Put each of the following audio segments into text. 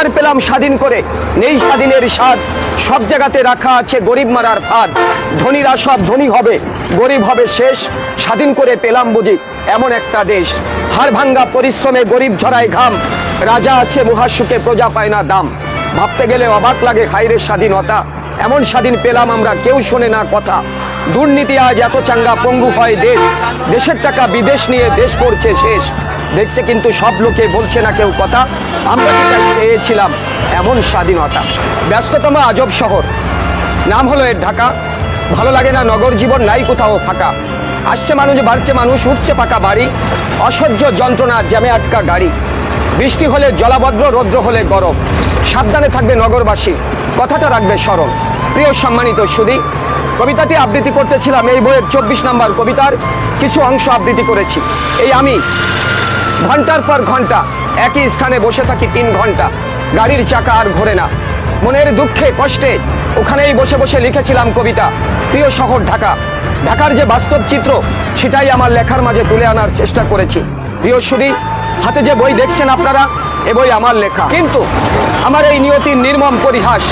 আর পেলাম স্বাধীন করে, নেই স্বাধীনের স্বাদ, সব জায়গাতে রাখা আছে গরিব মারার ফাঁদ। ধনীরা সব ধনী হবে, গরিব হবে শেষ, স্বাধীন করে পেলাম বুঝি এমন একটা দেশ। হাড় ভাঙ্গা পরিশ্রমে গরিব ঝরায় ঘাম, রাজা আছে মহাসুখে প্রজা পায় না দাম। ভাবতে গেলে অবাক লাগে হায়রে স্বাধীনতা, এমন স্বাধীন পেলাম আমরা কেউ শোনে না কথা। দুর্নীতি আজ এত চাঙ্গা পঙ্গু হয় দেশ, দেশের টাকা বিদেশ নিয়ে দেশ করছে শেষ। দেখছে কিন্তু সব লোকে বলছে না কেউ কথা, আমরা কি চেয়েছিলাম এমন স্বাধীনতা। ব্যস্ততম আজব শহর, নাম হলো এর ঢাকা। ভালো লাগে না নগর জীবন, নাই কোথাও ফাঁকা। আসছে মানুষ, বাড়ছে মানুষ, উঠছে পাকা বাড়ি, অসহ্য যন্ত্রণা জ্যামে আটকা গাড়ি। বৃষ্টি হলে জলাবদ্ধ, রৌদ্র হলে গরম, সাবধানে থাকবে নগরবাসী, কথাটা রাখবে স্মরণ। প্রিয় সম্মানিত সুধী, কবিতাটি আবৃত্তি করতেছিলাম এই বইয়ের 24 নম্বর কবিতার কিছু অংশ আবৃত্তি করেছি। এই আমি ঘন্টার পর ঘন্টা একই স্থানে বসে থাকি 3 ঘন্টা, গাড়ির চাকা আর ঘোরে না। মনের দুঃখে কষ্টে ওখানেই বসে বসে লিখেছিলাম কবিতা। প্রিয় শহর ঢাকা, ঢাকার যে বাস্তব চিত্র সেটাই আমার লেখার মাঝে তুলে আনার চেষ্টা করেছি। প্রিয় সুধী, হাতে যে বই দেখছেন আপনারা, এ বই আমার লেখা, কিন্তু আমার এই নিয়তির নির্মম পরিহাস।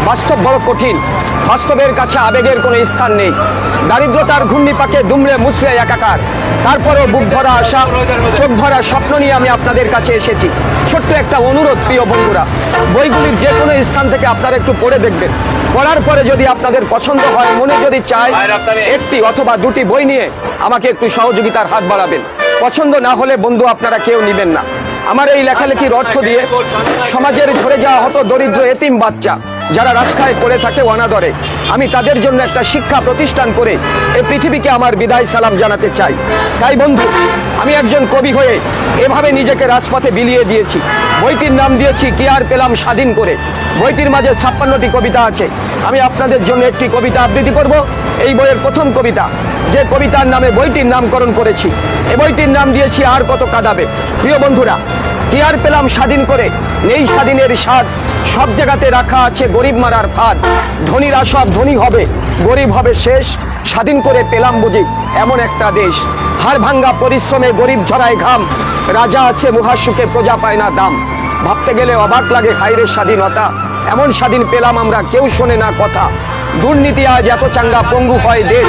বাস্তব বড় কঠিন, বাস্তবের কাছে আবেগের কোনো স্থান নেই। দারিদ্রতার ঘূর্ণিপাকে দুমড়ে মুছড়ে একাকার, তারপরেও বুক ভরা আশা, চোখ ভরা স্বপ্ন নিয়ে আমি আপনাদের কাছে এসেছি। ছোট্ট একটা অনুরোধ প্রিয় বন্ধুরা, বইগুলির যে কোনো স্থান থেকে আপনারা একটু পড়ে দেখবেন। পড়ার পরে যদি আপনাদের পছন্দ হয়, মনে যদি চায়, একটি অথবা দুটি বই নিয়ে আমাকে একটু সহযোগিতার হাত বাড়াবেন। পছন্দ না হলে বন্ধু আপনারা কেউ নেবেন না। আমার এই লেখালেখির অর্থ দিয়ে সমাজের ঝরে যাওয়া হতো দরিদ্র এতিম বাচ্চা যারা রাস্তায় পড়ে থাকে অনাদরে, আমি তাদের জন্য একটা শিক্ষা প্রতিষ্ঠান করে এই পৃথিবীকে আমার বিদায় সালাম জানাতে চাই। তাই বন্ধু, আমি একজন কবি হয়ে এভাবে নিজেকে রাজপথে বিলিয়ে দিয়েছি। বইটির নাম দিয়েছি কি আর পেলাম স্বাধীন করে। বইটির মাঝে 56টি কবিতা আছে। আমি আপনাদের জন্য একটি কবিতা আবৃত্তি করব, এই বইয়ের প্রথম কবিতা, যে কবিতার নামে বইটির নামকরণ করেছি। এই বইটির নাম দিয়েছি আর কত কাঁদাবে। প্রিয় বন্ধুরা, কি আর পেলাম স্বাধীন করে, নেই স্বাধীনের স্বাদ, সব জায়গাতে রাখা আছে গরিব মারার ফাঁদ। ধনীরা সব ধনী হবে, গরিব হবে শেষ, স্বাধীন করে পেলাম বুঝি এমন একটা দেশ। হাড় ভাঙ্গা পরিশ্রমে গরিব ঝরায় ঘাম, রাজা আছে মহাসুখে প্রজা পায় না দাম। ভাবতে গেলে অবাক লাগে হায়রে স্বাধীনতা, এমন স্বাধীন পেলাম আমরা কেউ শোনে না কথা। দুর্নীতি আজ এত চাঙ্গা পঙ্গু হয় দেশ,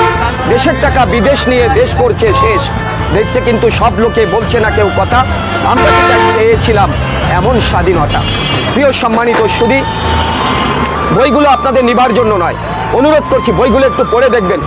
দেশের টাকা বিদেশ নিয়ে দেশ করছে শেষ। দেখছে কিন্তু সব লোকে বলছে না কেউ কথা, আমরা কি চেয়েছিলাম এমন স্বাধীনতা। প্রিয় সম্মানিত সুধী, বইগুলো আপনাদের নিবার জন্য নয়, অনুরোধ করছি বইগুলো একটু পড়ে দেখবেন।